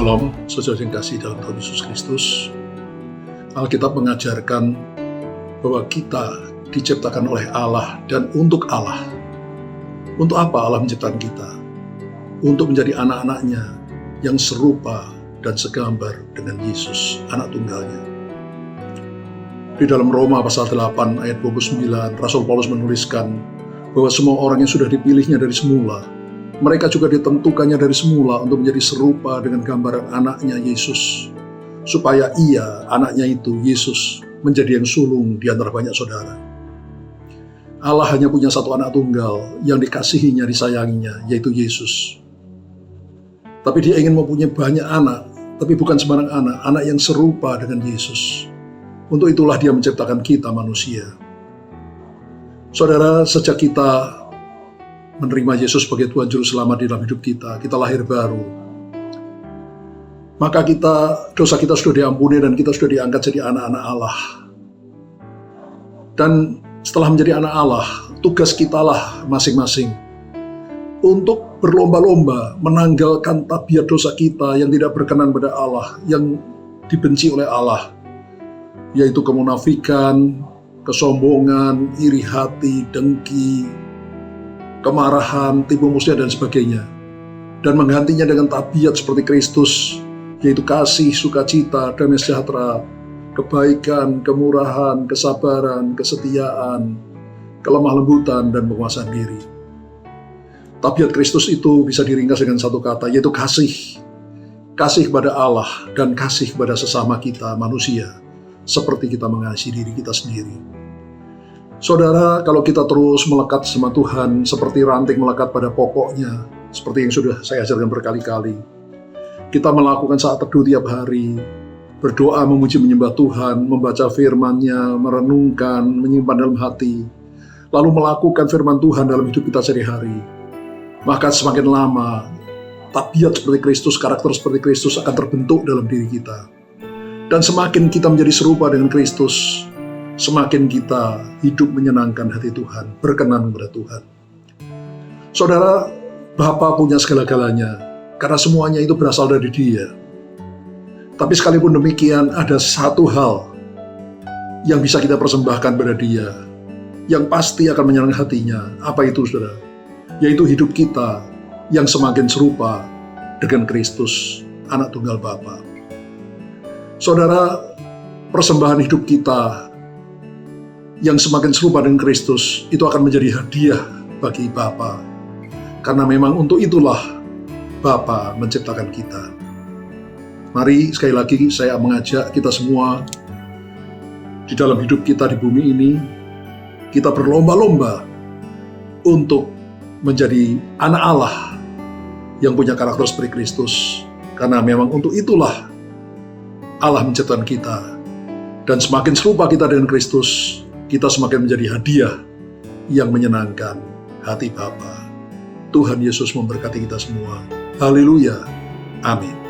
Shalom, saudara yang kasih dalam Tuhan Yesus Kristus. Alkitab mengajarkan bahwa kita diciptakan oleh Allah dan untuk Allah. Untuk apa Allah menciptakan kita? Untuk menjadi anak-anaknya yang serupa dan segambar dengan Yesus, anak tunggalnya. Di dalam Roma pasal 8 ayat 29, Rasul Paulus menuliskan bahwa semua orang yang sudah dipilihnya dari semula, mereka juga ditentukannya dari semula untuk menjadi serupa dengan gambaran anaknya Yesus, supaya ia, anaknya itu, Yesus, menjadi yang sulung di antara banyak saudara. Allah hanya punya satu anak tunggal yang dikasihinya, disayanginya, yaitu Yesus. Tapi dia ingin mempunyai banyak anak, tapi bukan sembarang anak yang serupa dengan Yesus. Untuk itulah dia menciptakan kita manusia. Saudara, sejak kita menerima Yesus sebagai Tuhan Juru Selamat di dalam hidup kita lahir baru. Maka dosa kita sudah diampuni dan kita sudah diangkat jadi anak-anak Allah. Dan setelah menjadi anak Allah, tugas kitalah masing-masing untuk berlomba-lomba menanggalkan tabiat dosa kita yang tidak berkenan pada Allah, yang dibenci oleh Allah, yaitu kemunafikan, kesombongan, iri hati, dengki, kemarahan, tipu muslihat dan sebagainya, dan menggantinya dengan tabiat seperti Kristus, yaitu kasih, sukacita, damai sejahtera, kebaikan, kemurahan, kesabaran, kesetiaan, kelemah lembutan, dan penguasaan diri. Tabiat Kristus itu bisa diringkas dengan satu kata, yaitu kasih. Kasih kepada Allah dan kasih kepada sesama kita manusia, seperti kita mengasihi diri kita sendiri. Saudara, kalau kita terus melekat sama Tuhan seperti ranting melekat pada pokoknya, seperti yang sudah saya ajarkan berkali-kali, kita melakukan saat teduh tiap hari, berdoa, memuji, menyembah Tuhan, membaca firman-Nya, merenungkan, menyimpan dalam hati, lalu melakukan firman Tuhan dalam hidup kita sehari-hari, maka semakin lama tabiat seperti Kristus, karakter seperti Kristus akan terbentuk dalam diri kita. Dan semakin kita menjadi serupa dengan Kristus, semakin kita hidup menyenangkan hati Tuhan, berkenan kepada Tuhan. Saudara, Bapa punya segala-galanya, karena semuanya itu berasal dari Dia. Tapi sekalipun demikian, ada satu hal yang bisa kita persembahkan pada Dia, yang pasti akan menyenangkan hatinya. Apa itu, saudara? Yaitu hidup kita yang semakin serupa dengan Kristus, anak tunggal Bapa. Saudara, persembahan hidup kita yang semakin serupa dengan Kristus itu akan menjadi hadiah bagi Bapa, karena memang untuk itulah Bapa menciptakan kita. Mari sekali lagi saya mengajak kita semua di dalam hidup kita di bumi ini, kita berlomba-lomba untuk menjadi anak Allah yang punya karakter seperti Kristus, karena memang untuk itulah Allah menciptakan kita. Dan semakin serupa kita dengan Kristus, kita semakin menjadi hadiah yang menyenangkan hati Bapa. Tuhan Yesus memberkati kita semua. Haleluya. Amin.